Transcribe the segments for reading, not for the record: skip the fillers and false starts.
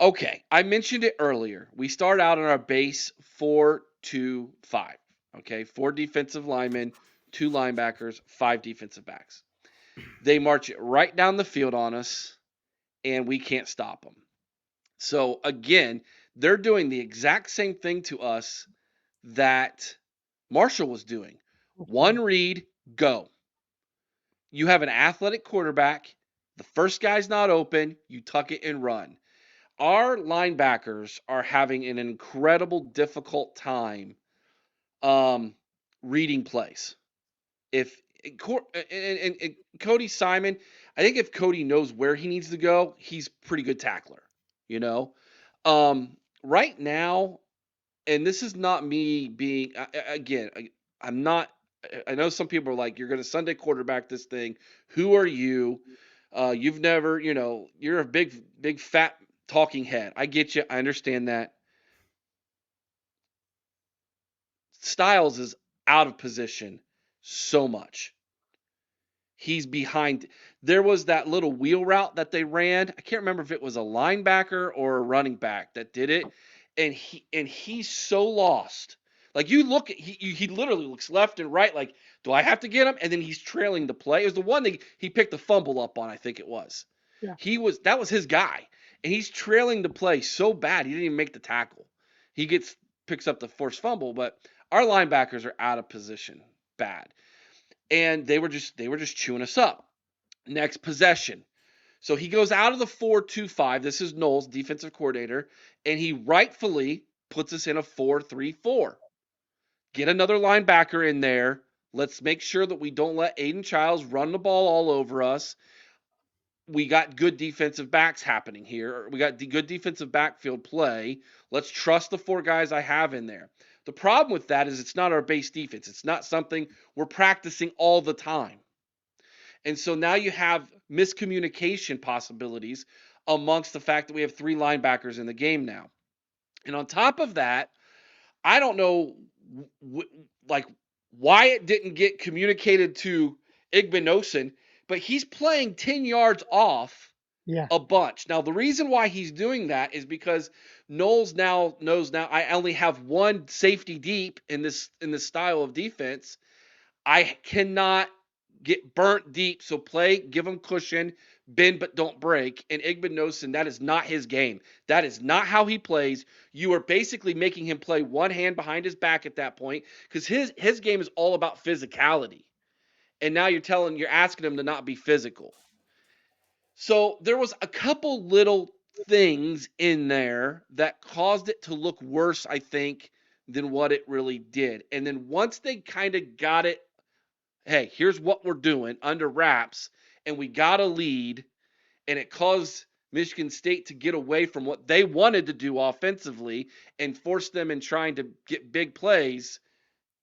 Okay, I mentioned it earlier. We start out on our base 4-2-5. Okay, 4 defensive linemen, 2 linebackers, 5 defensive backs. They march it right down the field on us, and we can't stop them. So again, they're doing the exact same thing to us that Marshall was doing. Mhm. One read, go. You have an athletic quarterback. The first guy's not open, you tuck it and run. Our linebackers are having an incredible difficult time um, reading plays. If and Cody Simon, I think if Cody knows where he needs to go, he's a pretty good tackler. You know, right now, and this is not me being again. I'm not. I know some people are like, "You're going to Sunday quarterback this thing. Who are you? You've never, you're a big fat talking head. I get you. I understand that. Styles is out of position so much. He's behind. There was that little wheel route that they ran. I can't remember if it was a linebacker or a running back that did it, and he's so lost. Like you look at he literally looks left and right. Like, do I have to get him? And then he's trailing the play. It was the one that he picked the fumble up on. I think it was. Yeah. That was his guy, and he's trailing the play so bad he didn't even make the tackle. He picks up the forced fumble, but our linebackers are out of position bad, and they were just chewing us up. Next possession. So he goes out of the 4-2-5. This is Knowles, defensive coordinator, and he rightfully puts us in a 4-3-4. Get another linebacker in there. Let's make sure that we don't let Aiden Childs run the ball all over us. We got good defensive backs happening here. We got good defensive backfield play. Let's trust the 4 guys I have in there. The problem with that is it's not our base defense. It's not something we're practicing all the time. And so now you have miscommunication possibilities amongst the fact that we have 3 linebackers in the game now. And on top of that, I don't know like why it didn't get communicated to Igbinosin, but he's playing 10 yards off Yeah. a bunch. Now the reason why he's doing that is because Knowles now knows now I only have one safety deep in this style of defense. I cannot get burnt deep. So give him cushion, bend but don't break. And Igbinosin, that is not his game. That is not how he plays. You are basically making him play one hand behind his back at that point because his game is all about physicality. And now you're asking him to not be physical. So there was a couple little things in there that caused it to look worse, I think, than what it really did. And then once they kind of got it, hey, here's what we're doing under wraps, and we got a lead, and it caused Michigan State to get away from what they wanted to do offensively and force them in trying to get big plays,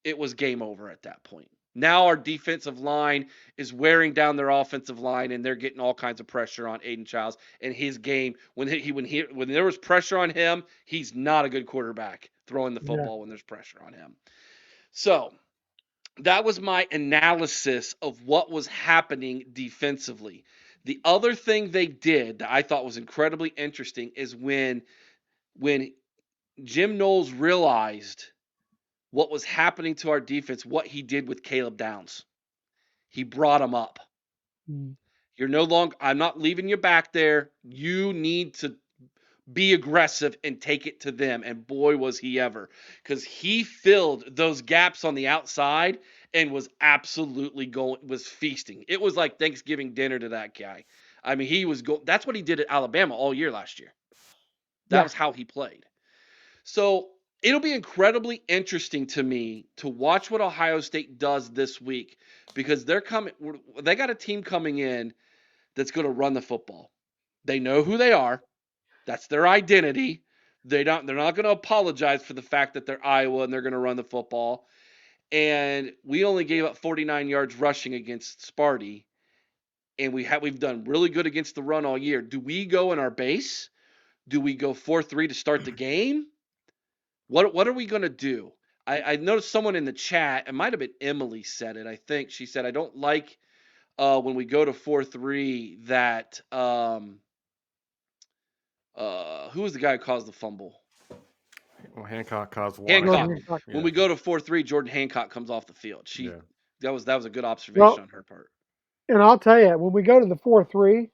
it was game over at that point. Now our defensive line is wearing down their offensive line, and they're getting all kinds of pressure on Aiden Childs and his game. When there was pressure on him, he's not a good quarterback throwing the Yeah. football when there's pressure on him. So that was my analysis of what was happening defensively. The other thing they did that I thought was incredibly interesting is when Jim Knowles realized what was happening to our defense, what he did with Caleb Downs. He brought him up. Mm. You're no longer I'm not leaving you back there. You need to be aggressive and take it to them. And boy, was he ever. Because he filled those gaps on the outside and was absolutely was feasting. It was like Thanksgiving dinner to that guy. I mean, that's what he did at Alabama all year last year. That Yeah. was how he played. So it'll be incredibly interesting to me to watch what Ohio State does this week because they got a team coming in that's going to run the football. They know who they are. That's their identity. They're not going to apologize for the fact that they're Iowa and they're going to run the football. And we only gave up 49 yards rushing against Sparty, and we've done really good against the run all year. Do we go in our base? Do we go 4-3 to start the game? What are we going to do? I noticed someone in the chat, it might have been Emily said it, I think. She said I don't like when we go to 4-3 that Who was the guy who caused the fumble? Well, Hancock caused Jordan Hancock. Washington. Hancock. When Yeah, we go to 4-3, Jordan Hancock comes off the field. yeah. That was a good observation Well, on her part. and I'll tell you, when we go to the 4-3,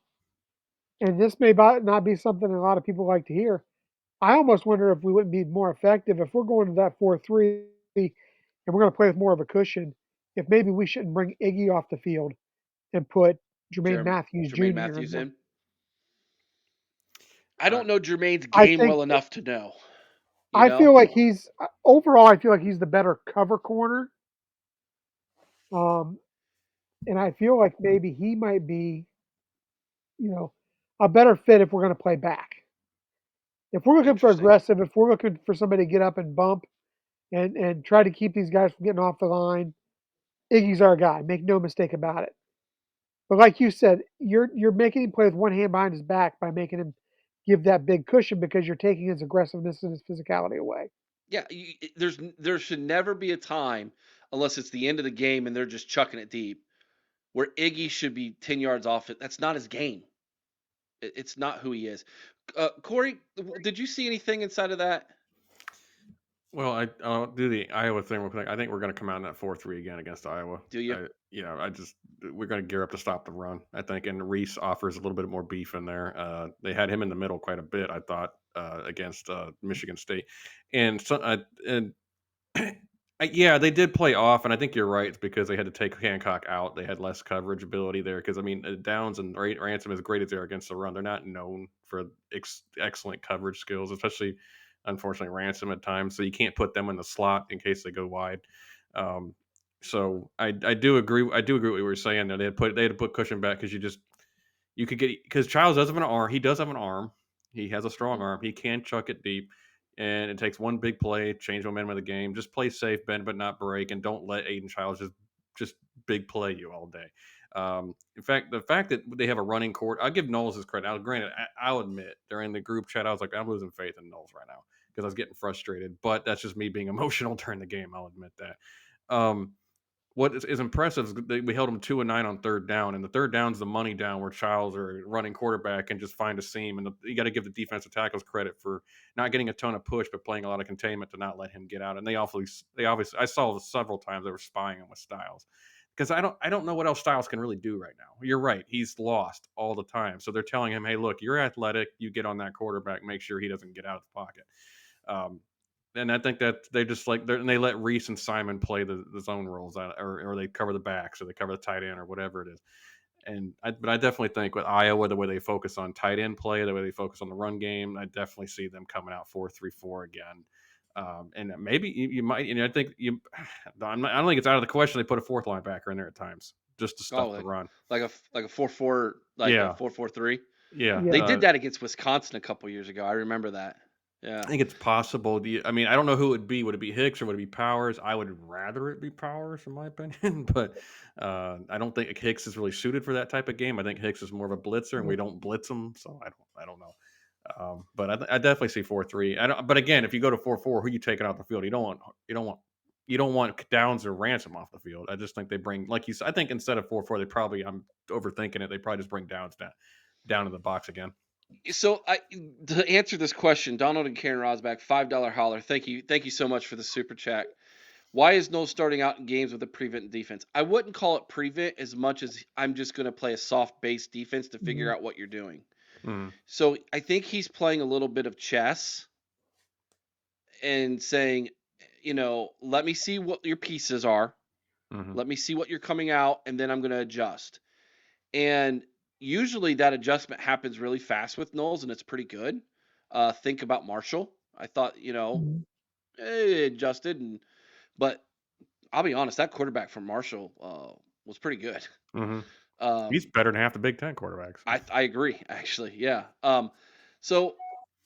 and this may not be something a lot of people like to hear, I almost wonder if we wouldn't be more effective if we're going to that 4-3 and we're going to play with more of a cushion. If maybe we shouldn't bring Iggy off the field and put Jermaine Matthews Jermaine Jr. Matthews in there. in. I I, don't know Jermaine's I game think well enough to know. You I feel know? like he's overall. I feel like he's the better cover corner, um, and I feel like maybe he might be, you know, a better fit if we're going to play back. If we're looking for Interesting. aggressive, if we're looking for somebody to get up and bump and try to keep these guys from getting off the line, Iggy's our guy. Make no mistake about it. But like you said, you're making him play with one hand behind his back by making him give that big cushion because you're taking his aggressiveness and his physicality away. Yeah, there should never be a time, unless it's the end of the game and they're just chucking it deep, where Iggy should be 10 yards off it. That's not his game. It's not who he is. Corey, did you see anything inside of that? well, I'll do the Iowa thing real quick. I think we're going to come out in that 4-3 again against Iowa. Do you? I just we're going to gear up to stop the run. I think, and Reese offers a little bit more beef in there. They had him in the middle quite a bit. I thought against Michigan State, and so and yeah, they did play off, and I think you're right. It's because they had to take Hancock out. They had less coverage ability there. Because I mean, Downs and Ransom, as great as they are against the run, they're not known for excellent coverage skills, especially unfortunately Ransom at times. So you can't put them in the slot in case they go wide. Um, so I do agree. I do agree with what you were saying. That they had to put cushion back because you could get because Childs does have an arm. He does have an arm. He has a strong Mhm. arm. He can chuck it deep, and it takes one big play, change momentum of the game. Just play safe, bend but not break, and don't let Aiden Childs just big play you all day. In fact, the fact that they have a running court, I'll give Knowles his credit. Now, granted, I'll admit during the group chat, I was like, I'm losing faith in Knowles right now because I was getting frustrated. But that's just me being emotional during the game. I'll admit that. Um, what is impressive is we held them 2 and 9 on third down, and the third down's the money down where Childs or running quarterback and just find a seam. And you got to give the defensive tackles credit for not getting a ton of push, but playing a lot of containment to not let him get out. And they obviously, I saw several times they were spying him with Styles because I don't know what else Styles can really do right now. You're right, he's lost all the time. So they're telling him, hey, look, you're athletic, you get on that quarterback, make sure he doesn't get out of the pocket. Um, and I think that they just and they let Reese and Simon play the zone roles out, or they cover the backs or they cover the tight end or whatever it is. But I definitely think with Iowa, the way they focus on tight end play, the way they focus on the run game, I definitely see them coming out 4-3-4 again. And maybe you might, I think I don't think it's out of the question they put a fourth linebacker in there at times just to Oh, stuff the run. like a 4-4, like a Yeah, 4-4-3. yeah. They Yeah. did that against Wisconsin a couple years ago. I remember that. I Yeah. think it's possible. I mean, I don't know who it would be. Would it be Hicks or would it be Powers? I would rather it be Powers, in my opinion. But I don't think Hicks is really suited for that type of game. I think Hicks is more of a blitzer, and we don't blitz him, so I don't know. But I definitely see 4-3. I don't. But again, if you go to 4-4, who you taking off the field? You don't want Downs or Ransom off the field. I just think they bring, like you said. I think instead of 4-4, they probably, I'm overthinking it. They probably just bring Downs down in the box again. So to answer this question, Donald and Karen Rosbach, $5 holler. Thank you so much for the super chat. Why is Noel starting out in games with a prevent defense? I wouldn't call it prevent as much as I'm just going to play a soft base defense to figure Mhm. out what you're doing. Mm-hmm. So I think he's playing a little bit of chess and saying, let me see what your pieces are. Mm-hmm. Let me see what you're coming out, and then I'm going to adjust. And usually that adjustment happens really fast with Knowles, and it's pretty good. Think about Marshall. I thought, Mhm. adjusted, but I'll be honest, that quarterback from Marshall was pretty good. Mm-hmm. Um, He's better than half the Big Ten quarterbacks. I agree, actually, yeah. So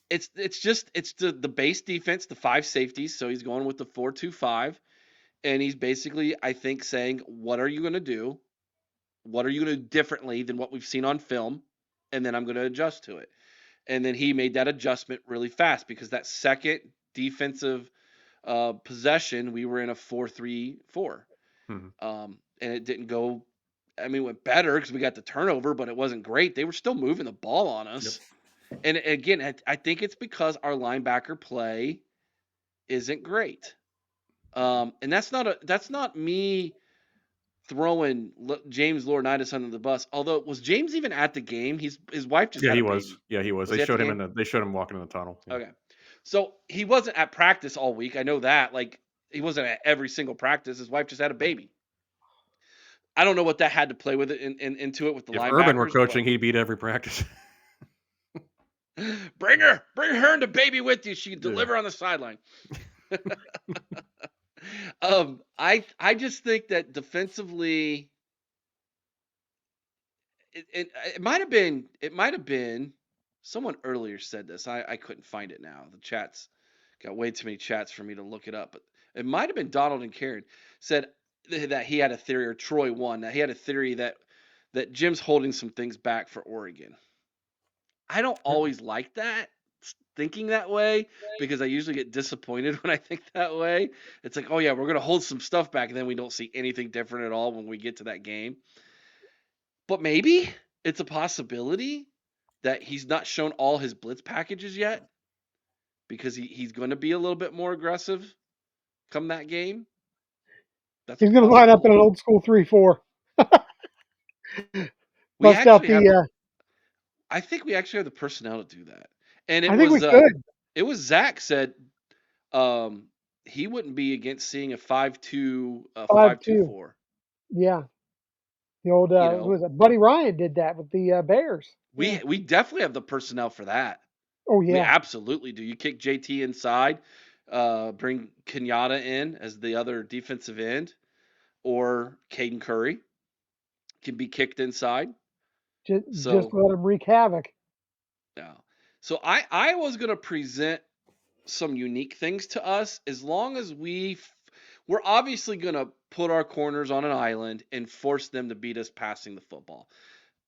it's the base defense, the five safeties. So he's going with the 4-2-5, and he's basically, I think, saying, what are you going to do? What are you going to do differently than what we've seen on film? And then I'm going to adjust to it. And then he made that adjustment really fast because that second defensive possession, we were in a 4-3-4. Mm-hmm. And it didn't go, I mean, it went better because we got the turnover, but it wasn't great. They were still moving the ball on Yep. us. And again, I think it's because our linebacker play isn't great. And that's not me throwing James Laurinaitis under the bus. Although, was James even at the game? His wife just Yeah, had he a was. baby. Yeah, he was. Was he at the game? They showed him walking in the tunnel. Yeah. Okay. So he wasn't at practice all week. I know that. Like, he wasn't at every single practice. His wife just had a baby. I don't know what that had to play with it into it with the If Urban were linebackers, coaching, but he'd beat every practice. bring her and the baby with you. She can Yeah. deliver on the sideline. I just think that defensively, it might have been someone earlier said this. I couldn't find it now. The chats got way too many chats for me to look it up, but it might have been Donald and Karen said that he had a theory, or Troy won, that he had a theory that Jim's holding some things back for Oregon. I don't always like that, thinking that way, because I usually get disappointed when I think that way. It's like, oh yeah, we're gonna hold some stuff back, and then we don't see anything different at all when we get to that game. But maybe it's a possibility that he's not shown all his blitz packages yet, because he's going to be a little bit more aggressive come that game. That's a He's going to line up in possibility. an old school 3-4. We Bust out actually have, the. I think we actually have the personnel to do that. And I think we could. it was Zach said, um, he wouldn't be against seeing a 5-2, 5-2. 5-2-4. Yeah. The old, You who know, was it? Buddy Ryan did that with the Bears. Yeah. we definitely have the personnel for that. Oh, We yeah. absolutely do. You kick JT inside, bring Kenyatta in as the other defensive end, or Caden Curry can be kicked inside. Just So let him wreak havoc. yeah. So I was gonna present some unique things to us, as long as we're obviously gonna put our corners on an island and force them to beat us passing the football,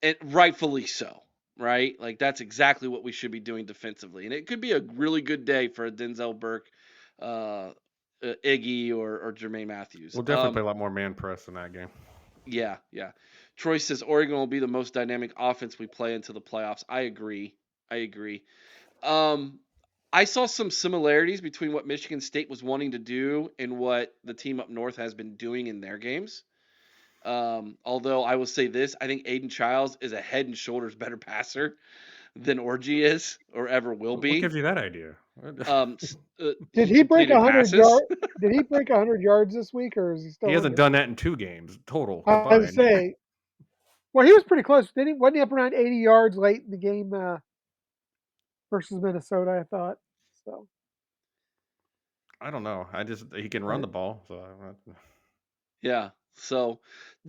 and rightfully so. Right? Like, that's exactly what we should be doing defensively. And it could be a really good day for a Denzel Burke, uh, Iggy, or Jermaine Matthews. We'll definitely play a lot more man press in that game. Yeah, yeah. Troy says Oregon will be the most dynamic offense we play into the playoffs. I agree. I agree. Um, I saw some similarities between what Michigan State was wanting to do and what the team up north has been doing in their games. Although I will say this, I think Aiden Childs is a head and shoulders better passer than Orgy is, or ever will What be. gives you that idea? Did He he break completed 100 passes. yards? Did he break 100 yards this week, or is he He still hasn't injured? done that in 2 games total I was combined. say, well, he was pretty close. Didn't he? Wasn't he up around 80 yards late in the game versus Minnesota? I thought so. I don't know. He can run But the ball. So Yeah. So,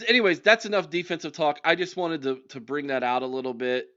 anyways, that's enough defensive talk. I just wanted to bring that out a little bit.